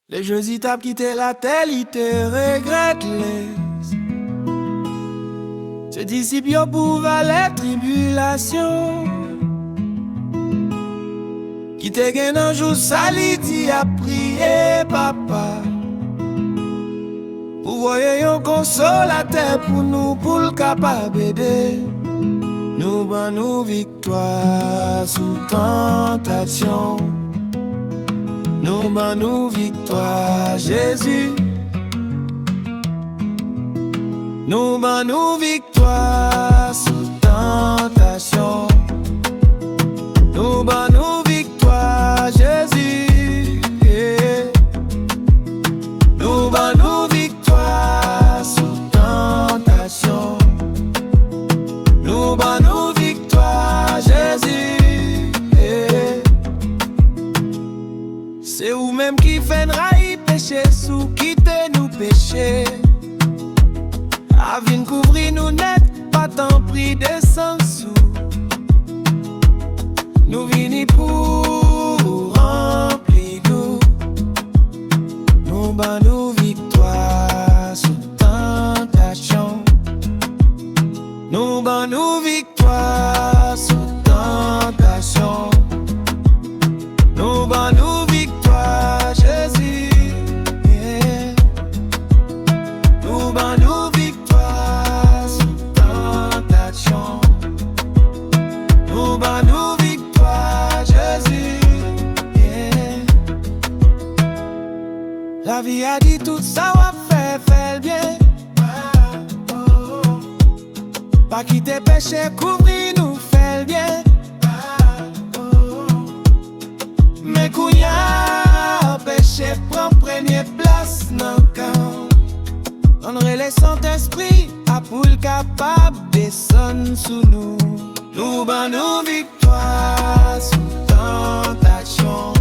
Les jeux y tapent quitté la terre, ils te regrettent les. Se dissipe yo pour les tribulations. Qui te gagne un jour sali, dit à prier papa. Pour voyer un consolateur pour nous, pour le capable d'aider. Nous ban nous victoire sous tentation. Nous ban nous victoire Jésus. Nous ban nous victoire sous tentation. Nous ban nous victoire Jésus. Yeah. Nous ban nous victoire sous tentation. Nous ban nous victoire Jésus. Yeah. C'est ou même qui fait raï péché sous quitter nous péché. Avine couvrir nous net, pas tant pris de sang sous. Nous vini pour remplir nous. Nous ban nous victoire sous tentation. Nous ban nous victoire sous tentation. Nous ban nous victoire Jésus. Yeah. Nous ban nous victoire sous tentation. Nous ban nous victoire Jésus. Yeah. La vie a dit tout ça va faire le bien. Pas quitter péché, couvrir nous fait le bien. Mais kouya péché prend première place dans le camp. Donnerait le Saint-Esprit à pour le capable descendre sous nous. Nous ban nous victoire sous tentation.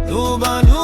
Nous ban nous